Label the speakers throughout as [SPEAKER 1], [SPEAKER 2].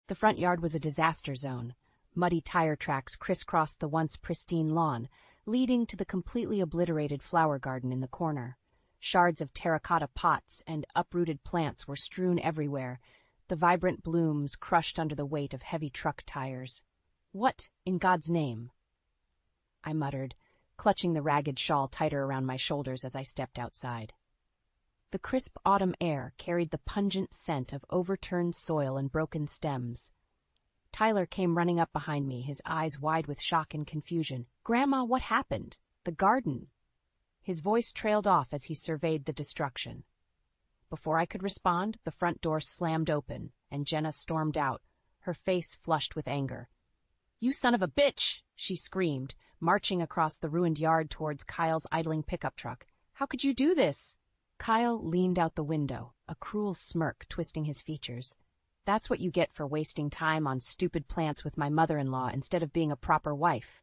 [SPEAKER 1] The front yard was a disaster zone. Muddy tire tracks crisscrossed the once pristine lawn, leading to the completely obliterated flower garden in the corner. Shards of terracotta pots and uprooted plants were strewn everywhere, the vibrant blooms crushed under the weight of heavy truck tires. "What, in God's name?" I muttered, clutching the ragged shawl tighter around my shoulders as I stepped outside. The crisp autumn air carried the pungent scent of overturned soil and broken stems. Tyler came running up behind me, his eyes wide with shock and confusion. "Grandma, what happened? The garden." His voice trailed off as he surveyed the destruction. Before I could respond, the front door slammed open, and Jenna stormed out, her face flushed with anger. "You son of a bitch!" she screamed, marching across the ruined yard towards Kyle's idling pickup truck. "How could you do this?" Kyle leaned out the window, a cruel smirk twisting his features. "That's what you get for wasting time on stupid plants with my mother-in-law instead of being a proper wife."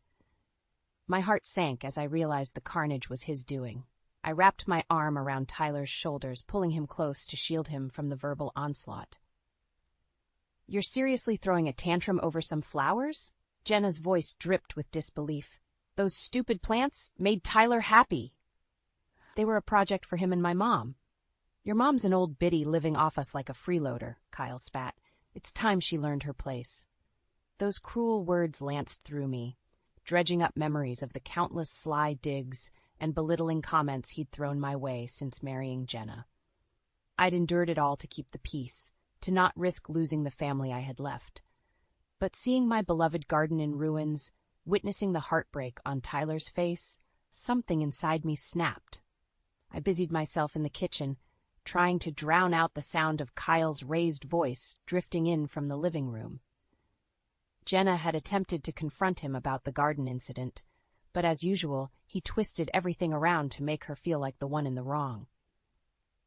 [SPEAKER 1] My heart sank as I realized the carnage was his doing. I wrapped my arm around Tyler's shoulders, pulling him close to shield him from the verbal onslaught. "You're seriously throwing a tantrum over some flowers?" Jenna's voice dripped with disbelief. "Those stupid plants made Tyler happy." "They were a project for him and my mom." "Your mom's an old biddy living off us like a freeloader," Kyle spat. "It's time she learned her place." Those cruel words lanced through me, dredging up memories of the countless sly digs and belittling comments he'd thrown my way since marrying Jenna. I'd endured it all to keep the peace, to not risk losing the family I had left. But seeing my beloved garden in ruins, witnessing the heartbreak on Tyler's face, something inside me snapped. I busied myself in the kitchen, trying to drown out the sound of Kyle's raised voice drifting in from the living room. Jenna had attempted to confront him about the garden incident, but as usual, he twisted everything around to make her feel like the one in the wrong.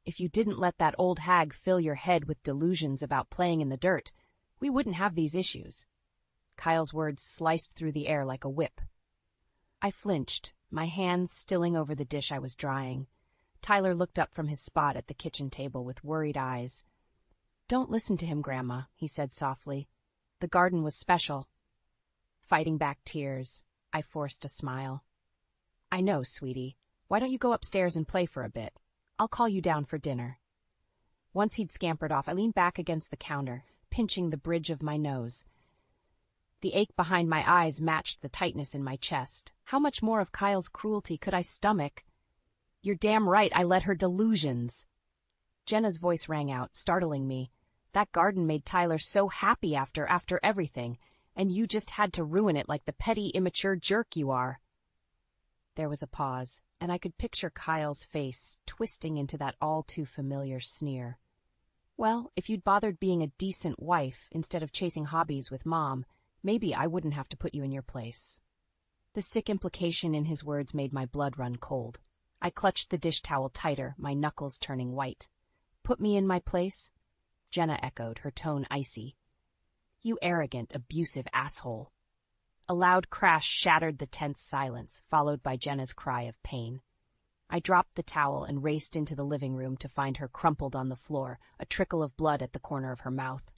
[SPEAKER 1] "If you didn't let that old hag fill your head with delusions about playing in the dirt, we wouldn't have these issues." Kyle's words sliced through the air like a whip. I flinched, my hands stilling over the dish I was drying. Tyler looked up from his spot at the kitchen table with worried eyes. "Don't listen to him, Grandma," he said softly. "The garden was special." Fighting back tears, I forced a smile. "I know, sweetie. Why don't you go upstairs and play for a bit? I'll call you down for dinner." Once he'd scampered off, I leaned back against the counter, pinching the bridge of my nose. The ache behind my eyes matched the tightness in my chest. How much more of Kyle's cruelty could I stomach? "You're damn right I let her delusions." Jenna's voice rang out, startling me. "That garden made Tyler so happy after everything, and you just had to ruin it like the petty, immature jerk you are." There was a pause, and I could picture Kyle's face twisting into that all-too-familiar sneer. "Well, if you'd bothered being a decent wife instead of chasing hobbies with Mom, maybe I wouldn't have to put you in your place." The sick implication in his words made my blood run cold. I clutched the dish towel tighter, my knuckles turning white. "Put me in my place?" Jenna echoed, her tone icy. "You arrogant, abusive asshole." A loud crash shattered the tense silence, followed by Jenna's cry of pain. I dropped the towel and raced into the living room to find her crumpled on the floor, a trickle of blood at the corner of her mouth.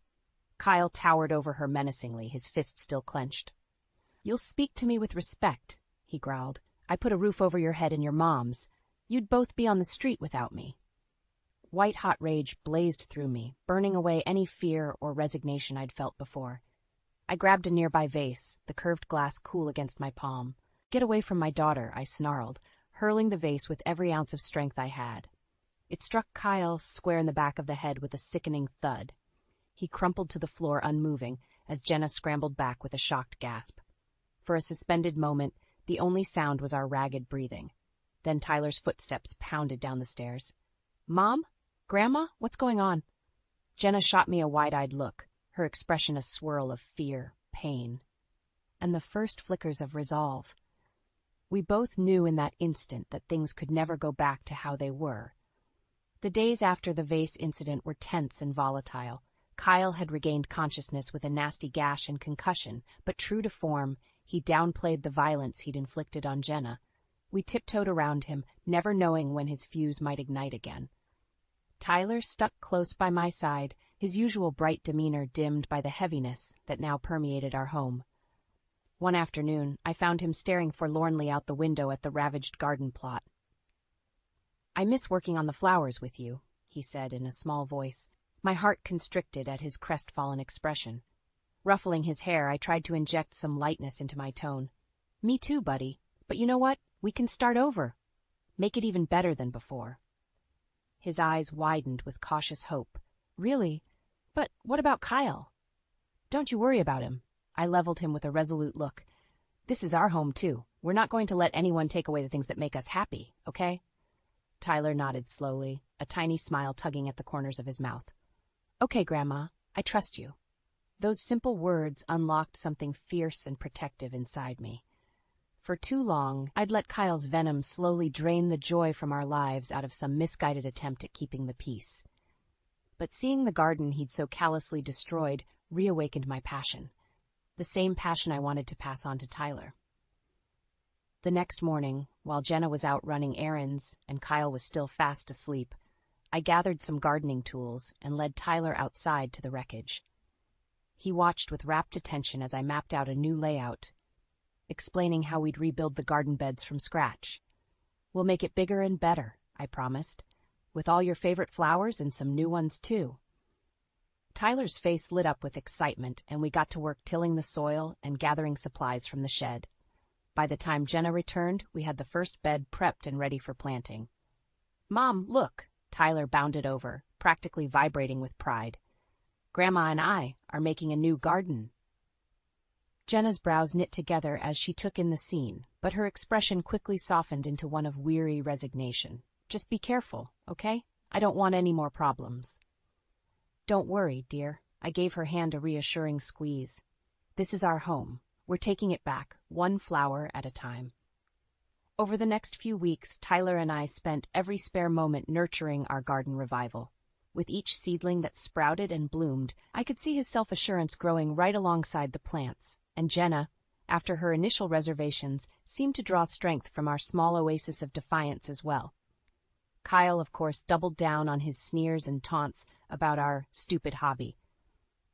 [SPEAKER 1] Kyle towered over her menacingly, his fist still clenched. "You'll speak to me with respect," he growled. "I put a roof over your head and your mom's. You'd both be on the street without me." White-hot rage blazed through me, burning away any fear or resignation I'd felt before. I grabbed a nearby vase, the curved glass cool against my palm. "Get away from my daughter," I snarled, hurling the vase with every ounce of strength I had. It struck Kyle square in the back of the head with a sickening thud. He crumpled to the floor unmoving as Jenna scrambled back with a shocked gasp. For a suspended moment, the only sound was our ragged breathing. Then Tyler's footsteps pounded down the stairs. "Mom? Grandma? What's going on?" Jenna shot me a wide-eyed look, her expression a swirl of fear, pain, and the first flickers of resolve. We both knew in that instant that things could never go back to how they were. The days after the vase incident were tense and volatile. Kyle had regained consciousness with a nasty gash and concussion, but true to form, he downplayed the violence he'd inflicted on Jenna. We tiptoed around him, never knowing when his fuse might ignite again. Tyler stuck close by my side, his usual bright demeanor dimmed by the heaviness that now permeated our home. One afternoon, I found him staring forlornly out the window at the ravaged garden plot. "I miss working on the flowers with you," he said in a small voice. My heart constricted at his crestfallen expression. Ruffling his hair, I tried to inject some lightness into my tone. "Me too, buddy. But you know what? We can start over. Make it even better than before." His eyes widened with cautious hope. "Really? But what about Kyle?" "Don't you worry about him." I leveled him with a resolute look. "This is our home, too. We're not going to let anyone take away the things that make us happy, okay?" Tyler nodded slowly, a tiny smile tugging at the corners of his mouth. "Okay, Grandma, I trust you." Those simple words unlocked something fierce and protective inside me. For too long, I'd let Kyle's venom slowly drain the joy from our lives out of some misguided attempt at keeping the peace. But seeing the garden he'd so callously destroyed reawakened my passion, the same passion I wanted to pass on to Tyler. The next morning, while Jenna was out running errands and Kyle was still fast asleep, I gathered some gardening tools and led Tyler outside to the wreckage. He watched with rapt attention as I mapped out a new layout, explaining how we'd rebuild the garden beds from scratch. "We'll make it bigger and better," I promised, "with all your favorite flowers and some new ones, too." Tyler's face lit up with excitement, and we got to work tilling the soil and gathering supplies from the shed. By the time Jenna returned, we had the first bed prepped and ready for planting. "Mom, look!" Tyler bounded over, practically vibrating with pride. "Grandma and I are making a new garden." Jenna's brows knit together as she took in the scene, but her expression quickly softened into one of weary resignation. "Just be careful, okay? I don't want any more problems." "Don't worry, dear." I gave her hand a reassuring squeeze. "This is our home. We're taking it back, one flower at a time." Over the next few weeks, Tyler and I spent every spare moment nurturing our garden revival. With each seedling that sprouted and bloomed, I could see his self-assurance growing right alongside the plants, and Jenna, after her initial reservations, seemed to draw strength from our small oasis of defiance as well. Kyle, of course, doubled down on his sneers and taunts about our stupid hobby.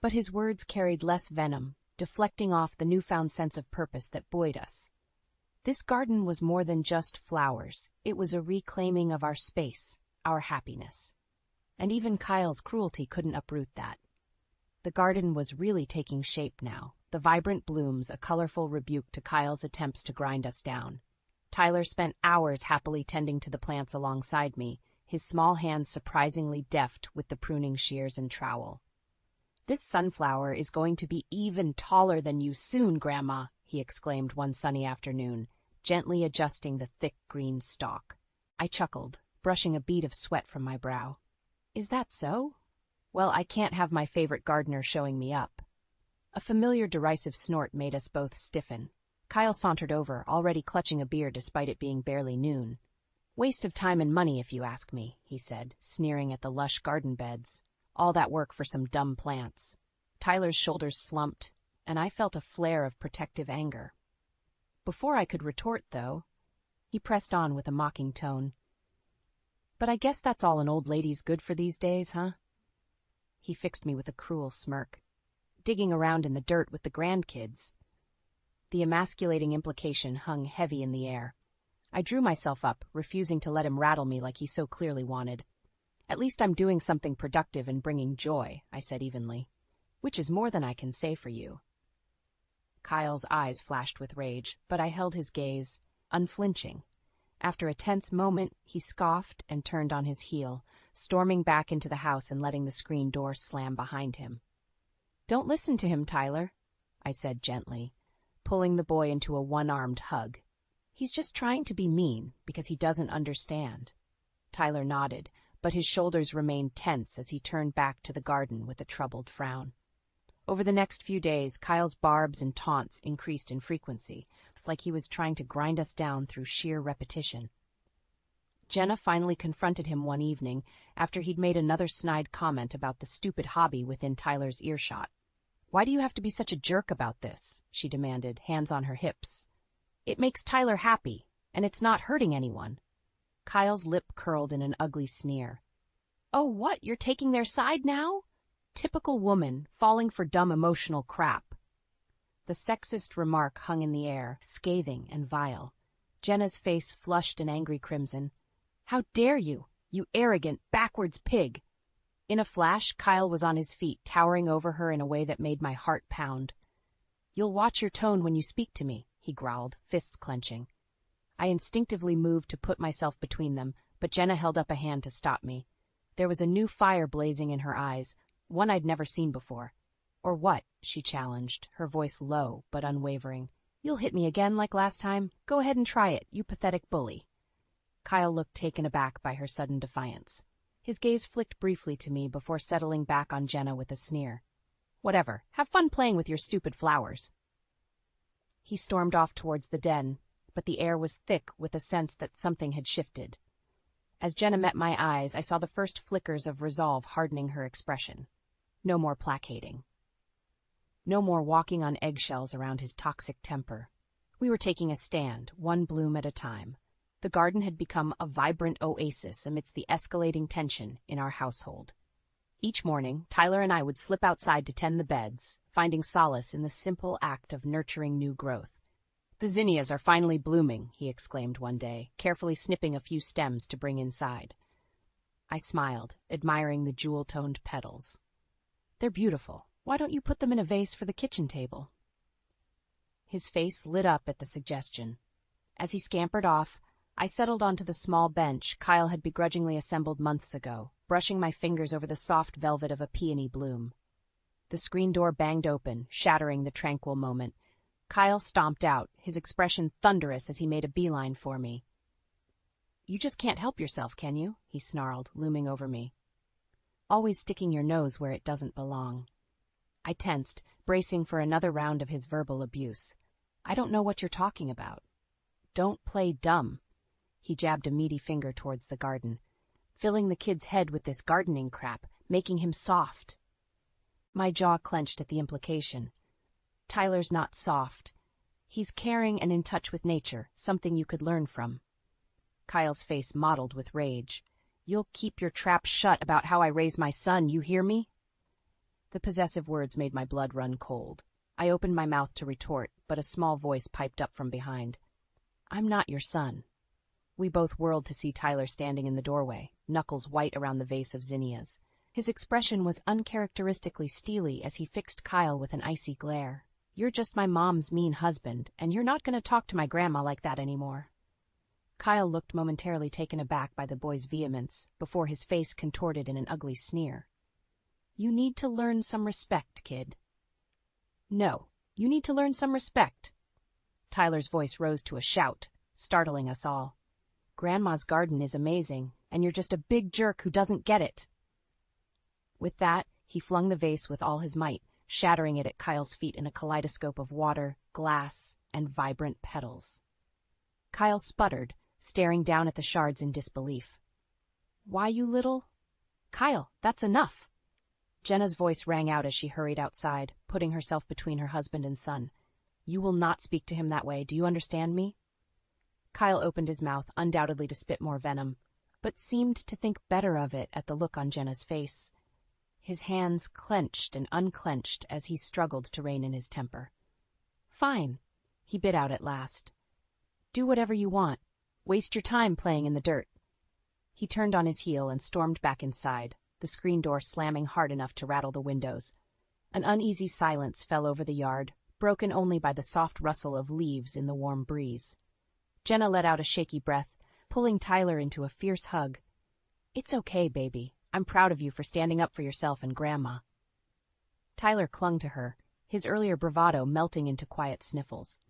[SPEAKER 1] But his words carried less venom, deflecting off the newfound sense of purpose that buoyed us. This garden was more than just flowers. It was a reclaiming of our space, our happiness. And even Kyle's cruelty couldn't uproot that. The garden was really taking shape now, the vibrant blooms a colorful rebuke to Kyle's attempts to grind us down. Tyler spent hours happily tending to the plants alongside me, his small hands surprisingly deft with the pruning shears and trowel. "This sunflower is going to be even taller than you soon, Grandma," he exclaimed one sunny afternoon, gently adjusting the thick green stalk. I chuckled, brushing a bead of sweat from my brow. "Is that so? Well, I can't have my favorite gardener showing me up." A familiar derisive snort made us both stiffen. Kyle sauntered over, already clutching a beer despite it being barely noon. "Waste of time and money, if you ask me," he said, sneering at the lush garden beds. "All that work for some dumb plants." Tyler's shoulders slumped, and I felt a flare of protective anger. Before I could retort, though, he pressed on with a mocking tone. "But I guess that's all an old lady's good for these days, huh?" He fixed me with a cruel smirk. "Digging around in the dirt with the grandkids." The emasculating implication hung heavy in the air. I drew myself up, refusing to let him rattle me like he so clearly wanted. "At least I'm doing something productive and bringing joy," I said evenly. "Which is more than I can say for you." Kyle's eyes flashed with rage, but I held his gaze, unflinching. After a tense moment, he scoffed and turned on his heel, storming back into the house and letting the screen door slam behind him. "Don't listen to him, Tyler," I said gently, pulling the boy into a one-armed hug. "He's just trying to be mean because he doesn't understand." Tyler nodded, but his shoulders remained tense as he turned back to the garden with a troubled frown. Over the next few days, Kyle's barbs and taunts increased in frequency. It's like he was trying to grind us down through sheer repetition. Jenna finally confronted him one evening after he'd made another snide comment about the stupid hobby within Tyler's earshot. "Why do you have to be such a jerk about this?" she demanded, hands on her hips. "It makes Tyler happy, and it's not hurting anyone." Kyle's lip curled in an ugly sneer. "Oh, what? You're taking their side now?" Typical woman, falling for dumb emotional crap. The sexist remark hung in the air, scathing and vile. Jenna's face flushed an angry crimson. "How dare you, you arrogant, backwards pig!" In a flash, Kyle was on his feet, towering over her in a way that made my heart pound. "You'll watch your tone when you speak to me," he growled, fists clenching. I instinctively moved to put myself between them, but Jenna held up a hand to stop me. There was a new fire blazing in her eyes, one I'd never seen before. "Or what?" she challenged, her voice low but unwavering. "You'll hit me again like last time? Go ahead and try it, you pathetic bully." Kyle looked taken aback by her sudden defiance. His gaze flicked briefly to me before settling back on Jenna with a sneer. "Whatever, have fun playing with your stupid flowers." He stormed off towards the den, but the air was thick with a sense that something had shifted. As Jenna met my eyes, I saw the first flickers of resolve hardening her expression. No more placating. No more walking on eggshells around his toxic temper. We were taking a stand, one bloom at a time. The garden had become a vibrant oasis amidst the escalating tension in our household. Each morning, Tyler and I would slip outside to tend the beds, finding solace in the simple act of nurturing new growth. "The zinnias are finally blooming," he exclaimed one day, carefully snipping a few stems to bring inside. I smiled, admiring the jewel-toned petals. "They're beautiful. Why don't you put them in a vase for the kitchen table?" His face lit up at the suggestion. As he scampered off, I settled onto the small bench Kyle had begrudgingly assembled months ago, brushing my fingers over the soft velvet of a peony bloom. The screen door banged open, shattering the tranquil moment. Kyle stomped out, his expression thunderous as he made a beeline for me. "You just can't help yourself, can you?" he snarled, looming over me. "Always sticking your nose where it doesn't belong." I tensed, bracing for another round of his verbal abuse. "I don't know what you're talking about." "Don't play dumb." He jabbed a meaty finger towards the garden, filling the kid's head with this gardening crap, making him soft. My jaw clenched at the implication. Tyler's not soft. He's caring and in touch with nature, something you could learn from. Kyle's face mottled with rage. "You'll keep your trap shut about how I raise my son, you hear me?" The possessive words made my blood run cold. I opened my mouth to retort, but a small voice piped up from behind. "I'm not your son." We both whirled to see Tyler standing in the doorway, knuckles white around the vase of zinnias. His expression was uncharacteristically steely as he fixed Kyle with an icy glare. "You're just my mom's mean husband, and you're not going to talk to my grandma like that anymore." Kyle looked momentarily taken aback by the boy's vehemence, before his face contorted in an ugly sneer. "You need to learn some respect, kid." "No, you need to learn some respect." Tyler's voice rose to a shout, startling us all. "Grandma's garden is amazing, and you're just a big jerk who doesn't get it." With that, he flung the vase with all his might, shattering it at Kyle's feet in a kaleidoscope of water, glass, and vibrant petals. Kyle sputtered, staring down at the shards in disbelief. "Why, you little—" "Kyle, that's enough!" Jenna's voice rang out as she hurried outside, putting herself between her husband and son. "You will not speak to him that way, do you understand me?" Kyle opened his mouth, undoubtedly to spit more venom, but seemed to think better of it at the look on Jenna's face. His hands clenched and unclenched as he struggled to rein in his temper. "Fine," he bit out at last. "Do whatever you want. Waste your time playing in the dirt." He turned on his heel and stormed back inside, the screen door slamming hard enough to rattle the windows. An uneasy silence fell over the yard, broken only by the soft rustle of leaves in the warm breeze. Jenna let out a shaky breath, pulling Tyler into a fierce hug. "It's okay, baby. I'm proud of you for standing up for yourself and Grandma." Tyler clung to her, his earlier bravado melting into quiet sniffles.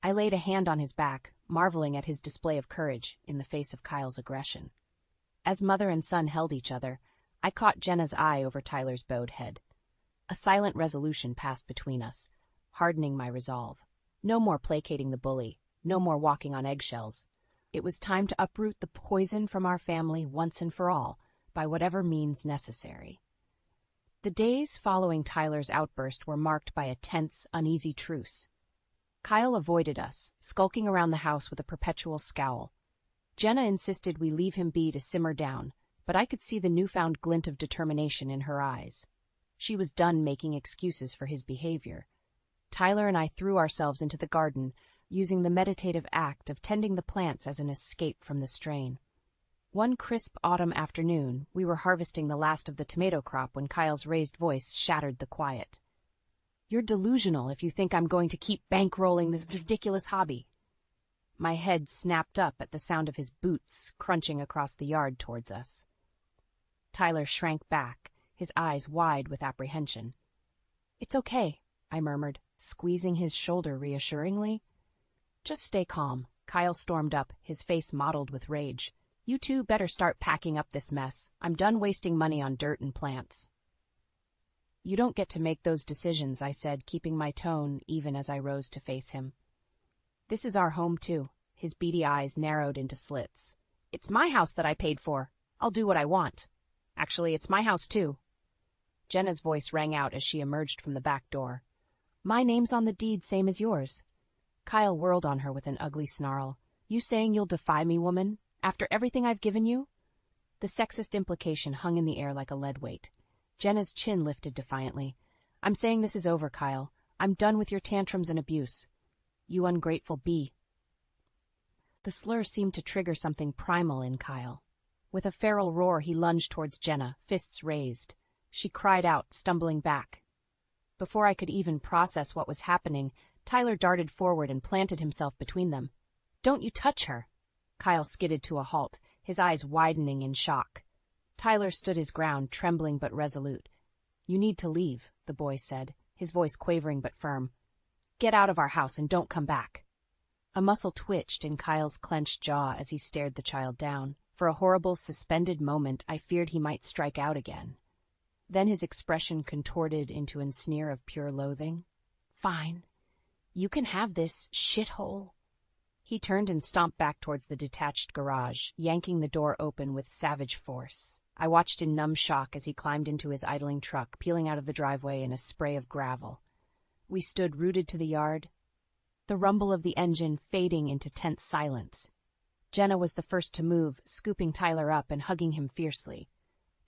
[SPEAKER 1] I laid a hand on his back, marveling at his display of courage in the face of Kyle's aggression. As mother and son held each other, I caught Jenna's eye over Tyler's bowed head. A silent resolution passed between us, hardening my resolve. No more placating the bully, no more walking on eggshells. It was time to uproot the poison from our family once and for all, by whatever means necessary. The days following Tyler's outburst were marked by a tense, uneasy truce. Kyle avoided us, skulking around the house with a perpetual scowl. Jenna insisted we leave him be to simmer down, but I could see the newfound glint of determination in her eyes. She was done making excuses for his behavior. Tyler and I threw ourselves into the garden, using the meditative act of tending the plants as an escape from the strain. One crisp autumn afternoon, we were harvesting the last of the tomato crop when Kyle's raised voice shattered the quiet. "You're delusional if you think I'm going to keep bankrolling this ridiculous hobby." My head snapped up at the sound of his boots crunching across the yard towards us. Tyler shrank back, his eyes wide with apprehension. "It's okay," I murmured, squeezing his shoulder reassuringly. "Just stay calm." Kyle stormed up, his face mottled with rage. "You two better start packing up this mess. I'm done wasting money on dirt and plants." "You don't get to make those decisions," I said, keeping my tone even as I rose to face him. "This is our home, too." His beady eyes narrowed into slits. "It's my house that I paid for. I'll do what I want. Actually, it's my house, too." Jenna's voice rang out as she emerged from the back door. "My name's on the deed, same as yours." Kyle whirled on her with an ugly snarl. "You saying you'll defy me, woman? After everything I've given you?" The sexist implication hung in the air like a lead weight. Jenna's chin lifted defiantly. "I'm saying this is over, Kyle. I'm done with your tantrums and abuse. You ungrateful bee." The slur seemed to trigger something primal in Kyle. With a feral roar, he lunged towards Jenna, fists raised. She cried out, stumbling back. Before I could even process what was happening, Tyler darted forward and planted himself between them. "Don't you touch her!" Kyle skidded to a halt, his eyes widening in shock. Tyler stood his ground, trembling but resolute. "You need to leave," the boy said, his voice quavering but firm. "Get out of our house and don't come back." A muscle twitched in Kyle's clenched jaw as he stared the child down. For a horrible, suspended moment, I feared he might strike out again. Then his expression contorted into a sneer of pure loathing. "Fine. You can have this, shithole." He turned and stomped back towards the detached garage, yanking the door open with savage force. I watched in numb shock as he climbed into his idling truck, peeling out of the driveway in a spray of gravel. We stood rooted to the yard, the rumble of the engine fading into tense silence. Jenna was the first to move, scooping Tyler up and hugging him fiercely.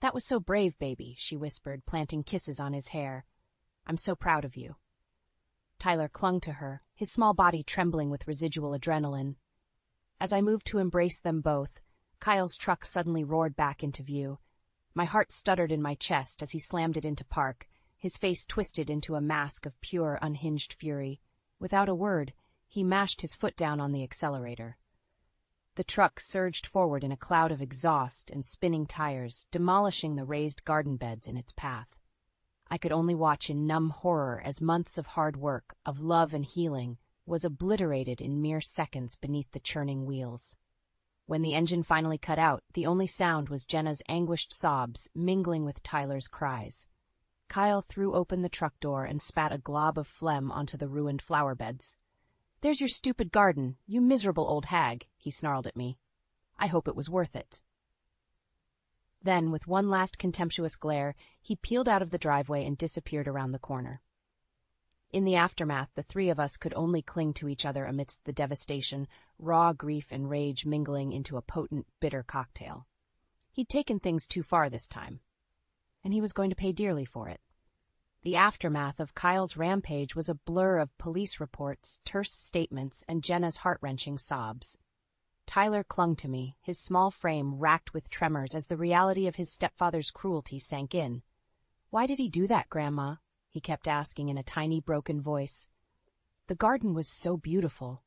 [SPEAKER 1] "That was so brave, baby," she whispered, planting kisses on his hair. "I'm so proud of you." Tyler clung to her, his small body trembling with residual adrenaline. As I moved to embrace them both, Kyle's truck suddenly roared back into view. My heart stuttered in my chest as he slammed it into park, his face twisted into a mask of pure, unhinged fury. Without a word, he mashed his foot down on the accelerator. The truck surged forward in a cloud of exhaust and spinning tires, demolishing the raised garden beds in its path. I could only watch in numb horror as months of hard work, of love and healing, was obliterated in mere seconds beneath the churning wheels. When the engine finally cut out, the only sound was Jenna's anguished sobs mingling with Tyler's cries. Kyle threw open the truck door and spat a glob of phlegm onto the ruined flower beds. "There's your stupid garden, you miserable old hag," he snarled at me. "I hope it was worth it." Then, with one last contemptuous glare, he peeled out of the driveway and disappeared around the corner. In the aftermath, the three of us could only cling to each other amidst the devastation, raw grief and rage mingling into a potent, bitter cocktail. He'd taken things too far this time, and he was going to pay dearly for it. The aftermath of Kyle's rampage was a blur of police reports, terse statements, and Jenna's heart-wrenching sobs. Tyler clung to me, his small frame racked with tremors as the reality of his stepfather's cruelty sank in. "Why did he do that, Grandma?" he kept asking in a tiny, broken voice. The garden was so beautiful.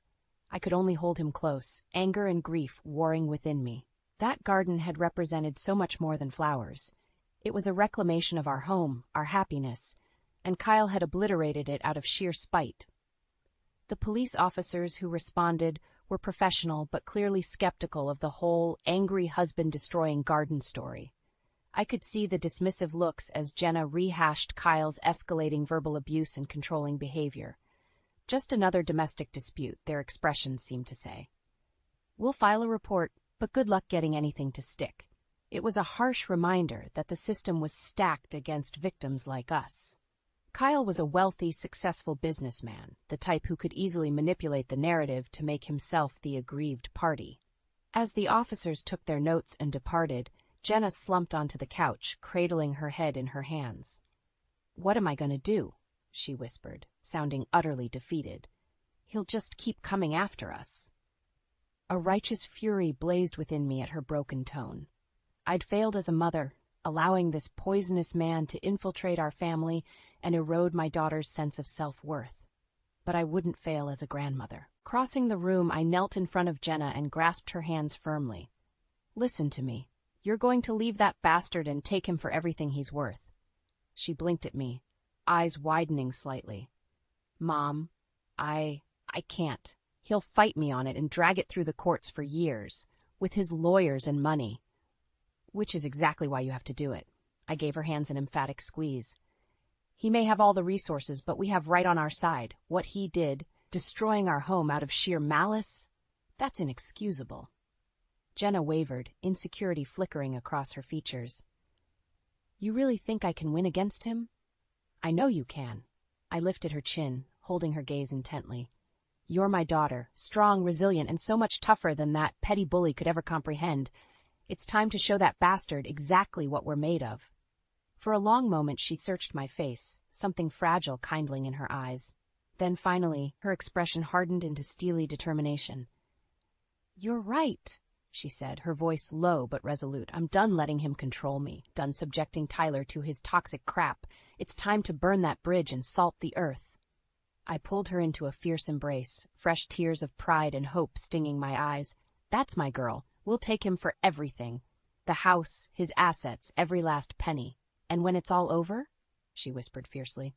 [SPEAKER 1] I could only hold him close, anger and grief warring within me. That garden had represented so much more than flowers. It was a reclamation of our home, our happiness, and Kyle had obliterated it out of sheer spite. The police officers who responded were professional but clearly skeptical of the whole angry husband-destroying garden story. I could see the dismissive looks as Jenna rehashed Kyle's escalating verbal abuse and controlling behavior. Just another domestic dispute, their expressions seemed to say. "We'll file a report, but good luck getting anything to stick." It was a harsh reminder that the system was stacked against victims like us. Kyle was a wealthy, successful businessman, the type who could easily manipulate the narrative to make himself the aggrieved party. As the officers took their notes and departed, Jenna slumped onto the couch, cradling her head in her hands. "What am I going to do?" she whispered, sounding utterly defeated. "He'll just keep coming after us." A righteous fury blazed within me at her broken tone. I'd failed as a mother, allowing this poisonous man to infiltrate our family and erode my daughter's sense of self-worth. But I wouldn't fail as a grandmother. Crossing the room, I knelt in front of Jenna and grasped her hands firmly. "Listen to me. You're going to leave that bastard and take him for everything he's worth." She blinked at me, eyes widening slightly. "Mom, I can't. He'll fight me on it and drag it through the courts for years, with his lawyers and money." "Which is exactly why you have to do it." I gave her hands an emphatic squeeze. "He may have all the resources, but we have right on our side. What he did, destroying our home out of sheer malice, that's inexcusable." Jenna wavered, insecurity flickering across her features. "You really think I can win against him?" "I know you can." I lifted her chin, holding her gaze intently. "You're my daughter, strong, resilient, and so much tougher than that petty bully could ever comprehend. It's time to show that bastard exactly what we're made of." For a long moment she searched my face, something fragile kindling in her eyes. Then finally, her expression hardened into steely determination. "You're right," she said, her voice low but resolute. "I'm done letting him control me, done subjecting Tyler to his toxic crap. It's time to burn that bridge and salt the earth." I pulled her into a fierce embrace, fresh tears of pride and hope stinging my eyes. "That's my girl. We'll take him for everything. The house, his assets, every last penny. And when it's all over," she whispered fiercely,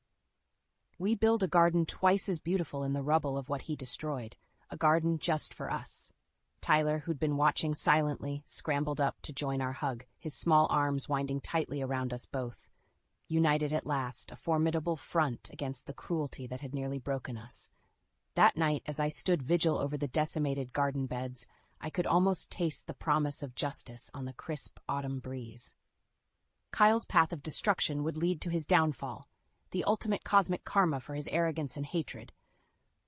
[SPEAKER 1] "we build a garden twice as beautiful in the rubble of what he destroyed, a garden just for us." Tyler, who'd been watching silently, scrambled up to join our hug, his small arms winding tightly around us both. United at last, a formidable front against the cruelty that had nearly broken us. That night, as I stood vigil over the decimated garden beds, I could almost taste the promise of justice on the crisp autumn breeze. Kyle's path of destruction would lead to his downfall, the ultimate cosmic karma for his arrogance and hatred.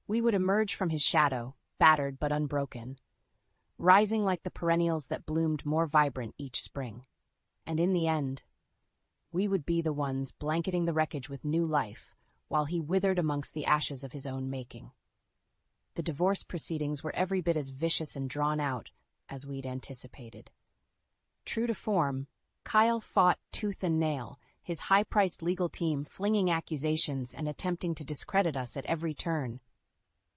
[SPEAKER 1] We would emerge from his shadow, battered but unbroken, rising like the perennials that bloomed more vibrant each spring. And in the end, we would be the ones blanketing the wreckage with new life, while he withered amongst the ashes of his own making. The divorce proceedings were every bit as vicious and drawn out as we'd anticipated. True to form, Kyle fought tooth and nail, his high-priced legal team flinging accusations and attempting to discredit us at every turn.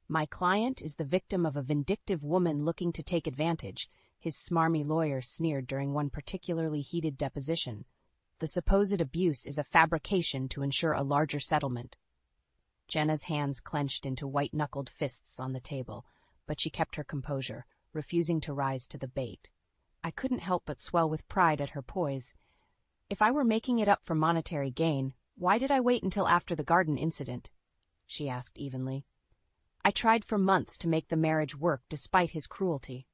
[SPEAKER 1] "My client is the victim of a vindictive woman looking to take advantage," his smarmy lawyer sneered during one particularly heated deposition. "The supposed abuse is a fabrication to ensure a larger settlement." Jenna's hands clenched into white-knuckled fists on the table, but she kept her composure, refusing to rise to the bait. I couldn't help but swell with pride at her poise. If I were making it up for monetary gain, why did I wait until after the garden incident? She asked evenly. "I tried for months to make the marriage work despite his cruelty."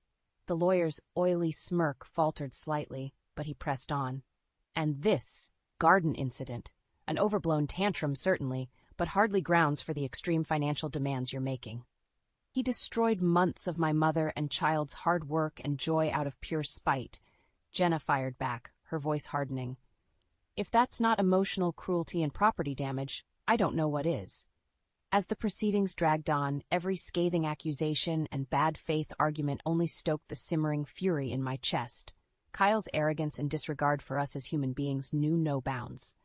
[SPEAKER 1] The lawyer's oily smirk faltered slightly, but he pressed on. "And this garden incident, an overblown tantrum certainly, but hardly grounds for the extreme financial demands you're making. He destroyed months of my mother and child's hard work and joy out of pure spite." Jenna fired back, her voice hardening. "If that's not emotional cruelty and property damage, I don't know what is." As the proceedings dragged on, every scathing accusation and bad faith argument only stoked the simmering fury in my chest. Kyle's arrogance and disregard for us as human beings knew no bounds.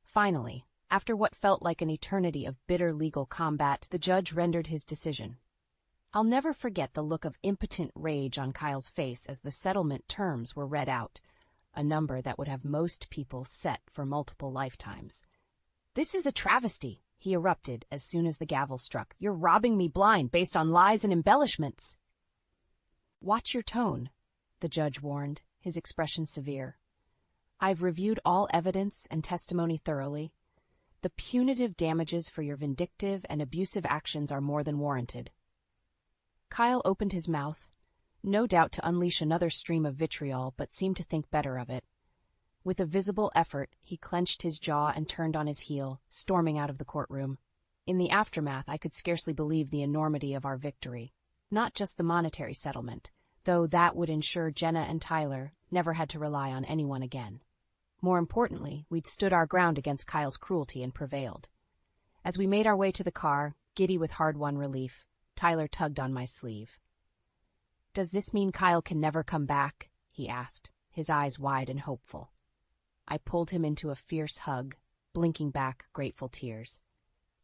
[SPEAKER 1] Finally, after what felt like an eternity of bitter legal combat, the judge rendered his decision. I'll never forget the look of impotent rage on Kyle's face as the settlement terms were read out, a number that would have most people set for multiple lifetimes. "This is a travesty," he erupted as soon as the gavel struck. "You're robbing me blind based on lies and embellishments." "Watch your tone," the judge warned, his expression severe. "I've reviewed all evidence and testimony thoroughly. The punitive damages for your vindictive and abusive actions are more than warranted." Kyle opened his mouth, no doubt to unleash another stream of vitriol, but seemed to think better of it. With a visible effort, he clenched his jaw and turned on his heel, storming out of the courtroom. In the aftermath, I could scarcely believe the enormity of our victory. Not just the monetary settlement, though that would ensure Jenna and Tyler never had to rely on anyone again. More importantly, we'd stood our ground against Kyle's cruelty and prevailed. As we made our way to the car, giddy with hard-won relief, Tyler tugged on my sleeve. "Does this mean Kyle can never come back?" he asked, his eyes wide and hopeful. I pulled him into a fierce hug, blinking back grateful tears.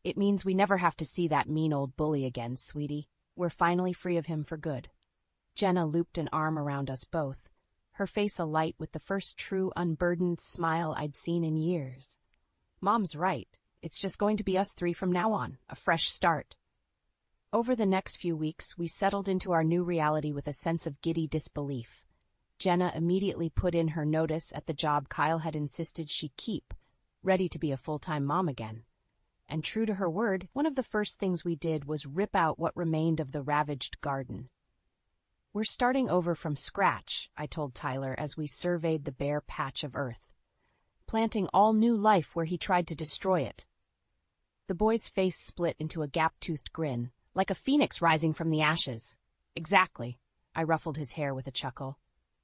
[SPEAKER 1] "It means we never have to see that mean old bully again, sweetie. We're finally free of him for good." Jenna looped an arm around us both, her face alight with the first true unburdened smile I'd seen in years. "Mom's right. It's just going to be us three from now on, a fresh start." Over the next few weeks, we settled into our new reality with a sense of giddy disbelief. Jenna immediately put in her notice at the job Kyle had insisted she keep, ready to be a full-time mom again. And true to her word, one of the first things we did was rip out what remained of the ravaged garden. "We're starting over from scratch," I told Tyler as we surveyed the bare patch of earth, planting all new life where he tried to destroy it. The boy's face split into a gap-toothed grin, like a phoenix rising from the ashes. "Exactly," I ruffled his hair with a chuckle.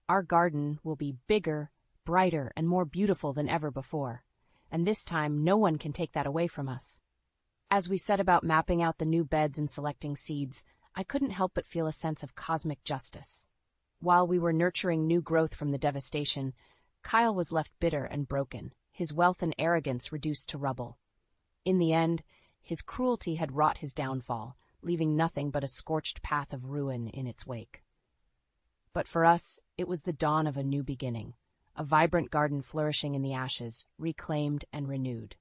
[SPEAKER 1] "Our garden will be bigger, brighter, and more beautiful than ever before. And this time, no one can take that away from us." As we set about mapping out the new beds and selecting seeds, I couldn't help but feel a sense of cosmic justice. While we were nurturing new growth from the devastation, Kyle was left bitter and broken, his wealth and arrogance reduced to rubble. In the end, his cruelty had wrought his downfall, leaving nothing but a scorched path of ruin in its wake. But for us, it was the dawn of a new beginning, a vibrant garden flourishing in the ashes, reclaimed and renewed.